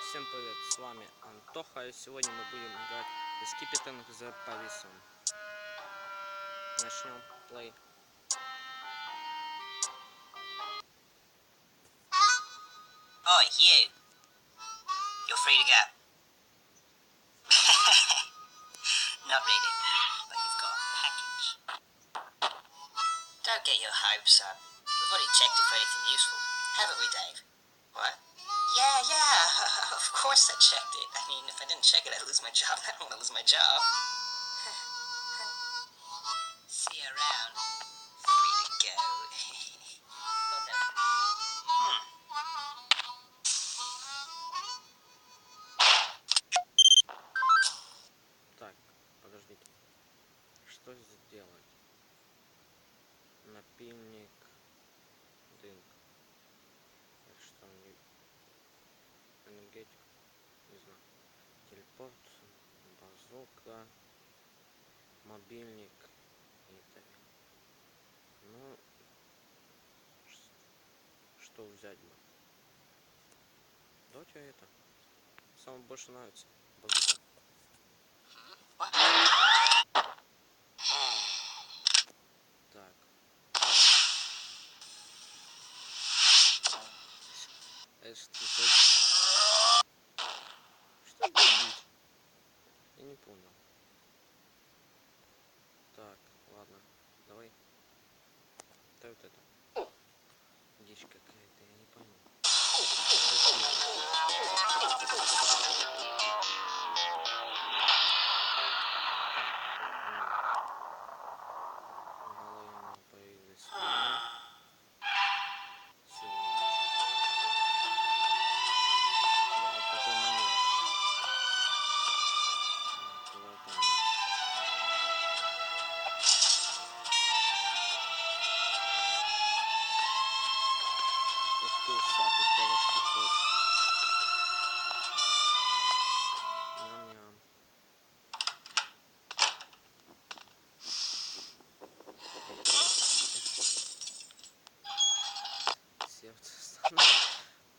Всем привет, с вами Антоха, и сегодня мы будем играть в Escaping the Prison. Начнем плей. Oh, you're free to go. Not really, but you've got a package. Don't get your hopes up. We've already checked it for anything useful, haven't we, Dave? What? Yeah, of course I checked it. I mean, if I didn't check it, I'd lose my job. I don't want to lose my job. See you around. Free to go. Так, подождите. Что сделать? Напильник. Дынк. Это что, не... энергетик? Не знаю. Телепорт. Базука. Мобильник. И так. Ну, что взять бы? Давайте это. Самое больше нравится. Базука. Так. Это что делать? Я не понял. Так, ладно. Давай. Да вот это. Дичь какая-то, я не пойму. Голову появилась спина. Какой момент? Ух ты, усатый, девушки хочет. Ням-ням.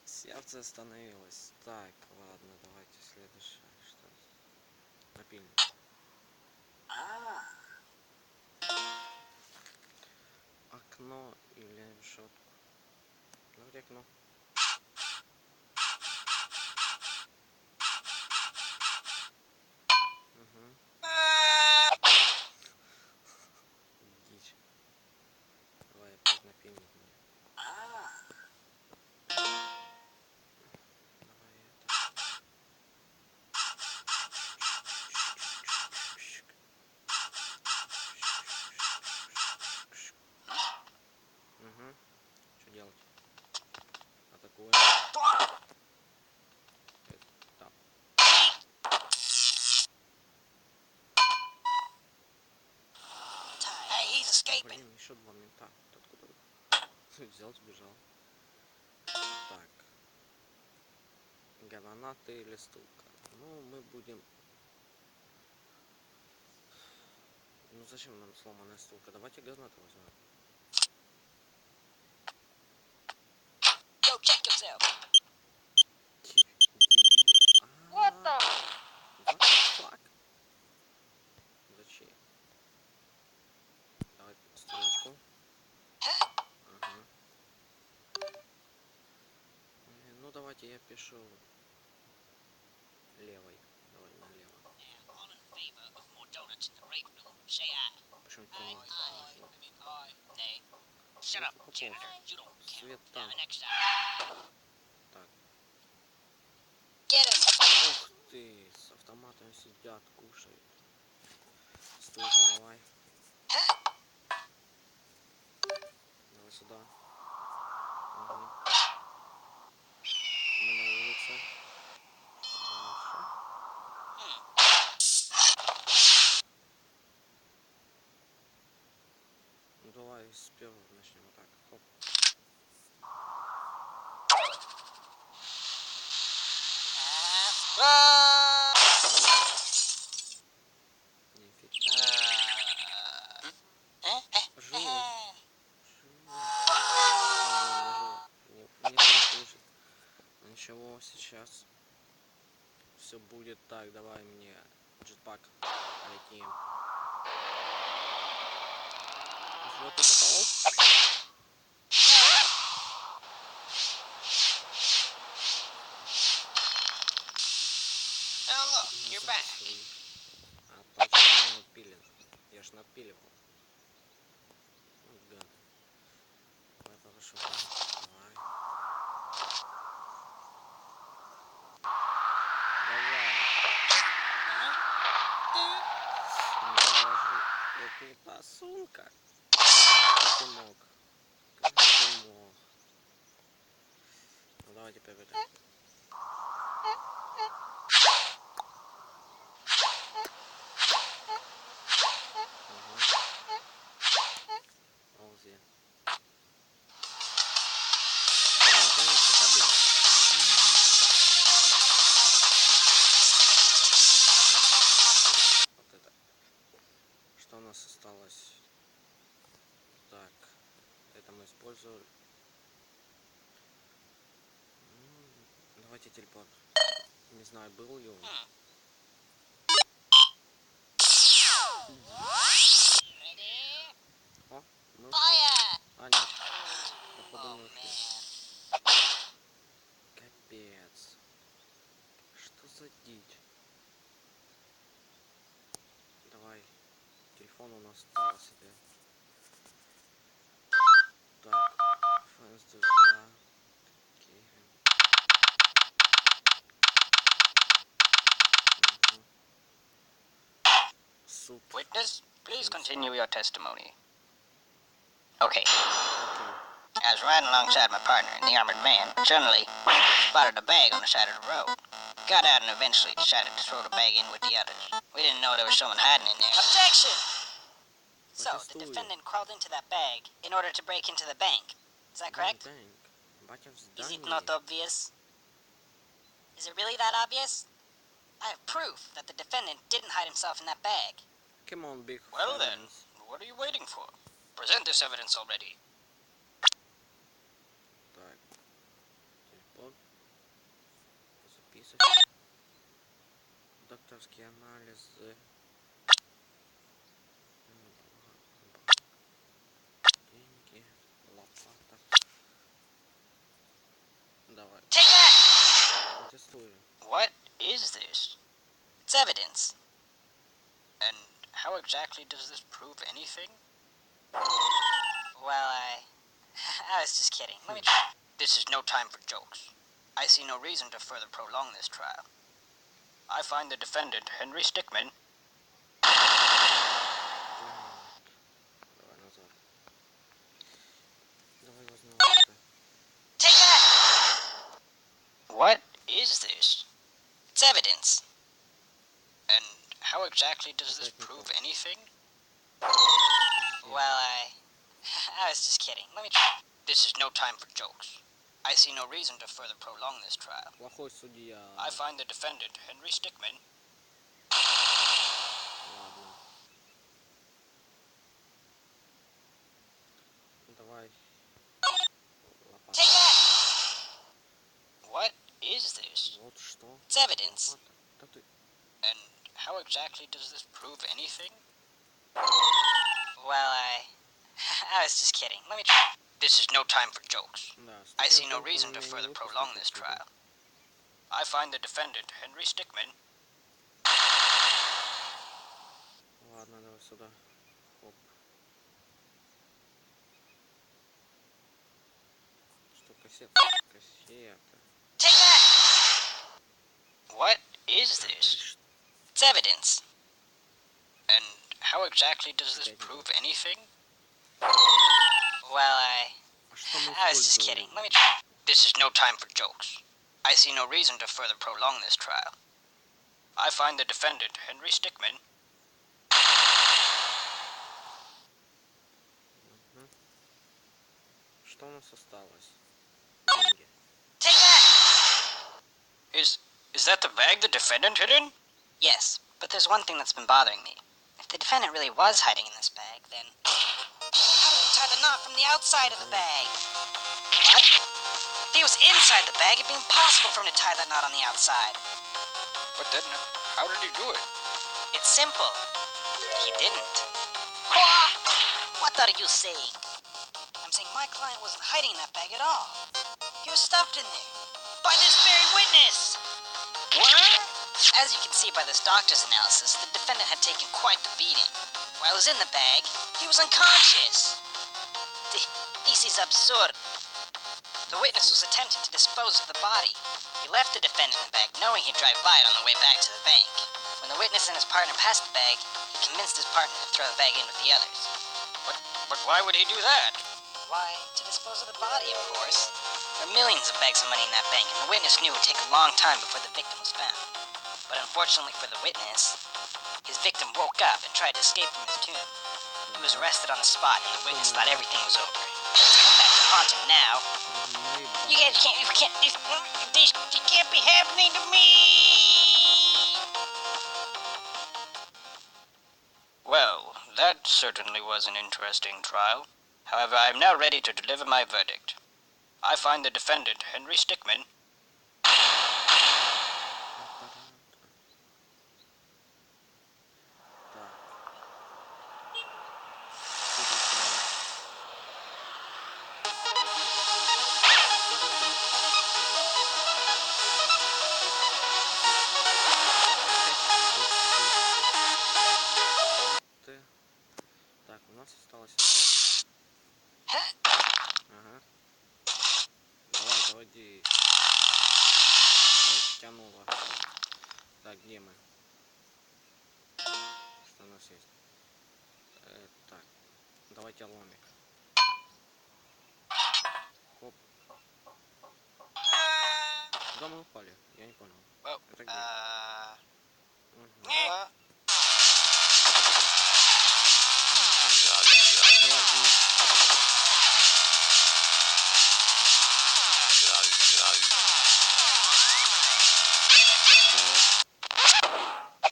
Сердце остановилось. Так, ладно, давайте следующее. Что? Напильник. Окно или решетку? Ну где окно? Угу. Дичь. Давай опять напильник мне. Давай это. Угу. Что делать? Атакуем. Так. Блин, еще 2 мента. Откуда взял, сбежал. Так. Гранаты или стулка? Ну, мы будем... Ну, зачем нам сломанная стулка? Давайте гранаты возьмем. What the fuck? Зачем? Давай стрелочку. Ага. Ну, давайте я пишу левой. Давай налево. Почему ты не... Свет там. Так. Ух ты, с автоматом сидят, кушают. Стойка, давай. Давай сюда. Угу. Мы на улице. Дальше. Ну давай с первого начнем вот так. Хоп. Ничего, сейчас Все будет так, давай мне джетпак. Летим. Взлетный потолок. Oh look, you're back. А точно не надпилен. Я ж надпиливал. Вот гад. Давай пошукаем. Давай. Давай. Не положи эту посунка. Как ты мог? Как ты мог? Ну давай теперь это. Ползи. О, наконец-то побег. Вот это. Что у нас осталось? Так. Это мы использовали. Давайте телепорт. Не знаю, был ли он. О, мы ушли. А, нет. Походу не ушли. Капец. Что за дичь? Давай. Телефон у нас остался. Так. Фэнс друзья. Окей. Суп. Witness, please continue your testimony. Okay. I was riding alongside my partner in the armored van, but suddenly spotted a bag on the side of the road. Got out and eventually decided to throw the bag in with the others. We didn't know there was someone hiding in there. Objection! So, the defendant crawled into that bag in order to break into the bank. Is that correct? Is it not obvious? Is it really that obvious? I have proof that the defendant didn't hide himself in that bag. Come on, big Well then, what are you waiting for? Present this evidence already. Так. Телефон. Записывать. Докторские анализы. Деньги. Лопата. Давай. Take that! Протестую. What is this? It's evidence. And how exactly does this prove anything? Well, I was just kidding. Let me try. This is no time for jokes. I see no reason to further prolong this trial. I find the defendant, Henry Stickmin. Давай назад. Давай возьмем вот это. Take that! What is this? It's evidence. And how exactly does this prove anything? Well, I was just kidding. Let me try. This is no time for jokes. I see no reason to further prolong this trial. Плохой судья. I find the defendant, Henry Stickmin. Ладно. Давай. Лопата. Take that! What is this? Вот что. It's evidence. Лопата. Да ты. And how exactly does this prove anything? Well, I was just kidding. Let me try. This is no time for jokes. Да, I see no reason to further prolong this trial. I find the defendant, Henry Stickmin. Ладно, давай сюда. Оп. Что, кассета? Кассета. Take that! What is this? It's evidence. And how exactly does this prove anything? Well, I was just kidding. Let me try. This is no time for jokes. I see no reason to further prolong this trial. I find the defendant, Henry Stickmin. Что у нас осталось? Деньги. Take that! Is that the bag the defendant hid in? Yes, but there's one thing that's been bothering me. If the defendant really was hiding in this bag, then how do we tie the knot from the outside of the bag? What? If he was inside the bag, it'd be impossible for him to tie that knot on the outside. But then, how did he do it? It's simple. He didn't. What are you saying? I'm saying my client wasn't hiding that bag at all. He was stuffed in there. By this very witness! What? As you can see by this doctor's analysis, the defendant had taken quite the beating. While he was in the bag, he was unconscious. This is absurd. The witness was attempting to dispose of the body. He left the defendant in the bag, knowing he'd drive by it on the way back to the bank. When the witness and his partner passed the bag, he convinced his partner to throw the bag in with the others. But why would he do that? Why, to dispose of the body, of course. There were millions of bags of money in that bank, and the witness knew it would take a long time before the victim was found. But unfortunately for the witness, his victim woke up and tried to escape from his tomb. He was arrested on the spot, and the witness thought everything was over. It's come back to haunt him now. You guys this can't be happening to me! Well, that certainly was an interesting trial. However, I am now ready to deliver my verdict. I find the defendant, Henry Stickmin, Так, у нас осталось... Ага. Давай, заводи. Тянуло. Так, где мы? Что у нас есть? Так, давайте ломик. Хоп. Куда мы упали? Я не понял. Это где? Угу.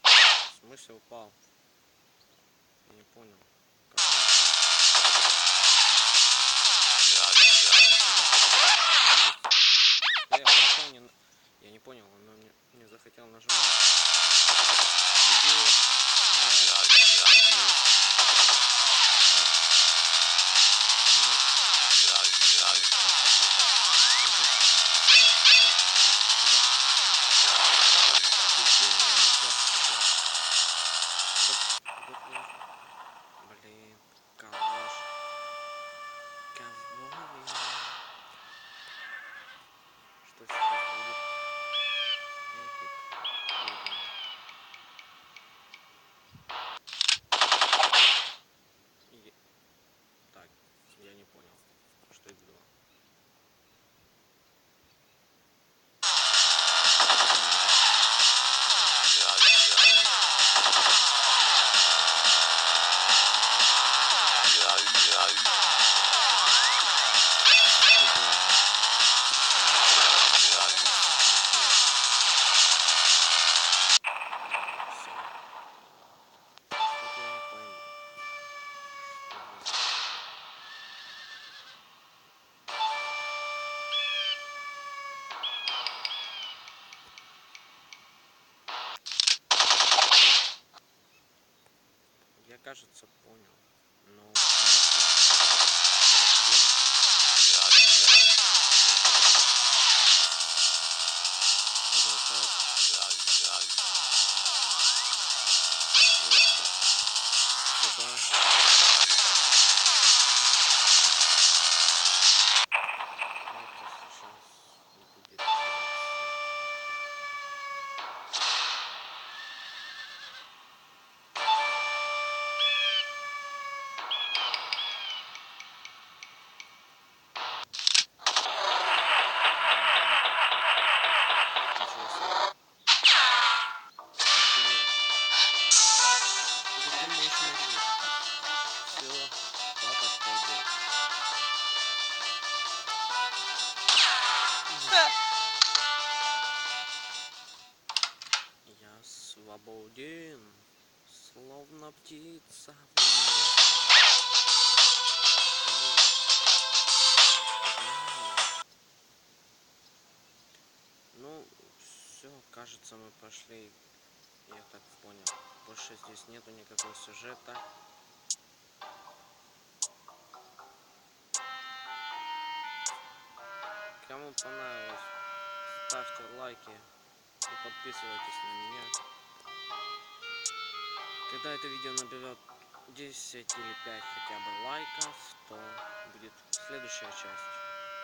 В смысле упал? Я не понял. Как я не понял, она не захотела нажимать. Блин, калаш. Ковбой. Что сейчас будет? Эпик. Так, я не понял, что это было. Я, кажется, понял, но я свободен, словно птица в небе. Ну, все, кажется, мы пошли, я так понял. Больше здесь нету никакого сюжета. Кому понравилось, ставьте лайки и подписывайтесь на меня. Когда это видео наберет 10 или 5 хотя бы лайков, то будет следующая часть.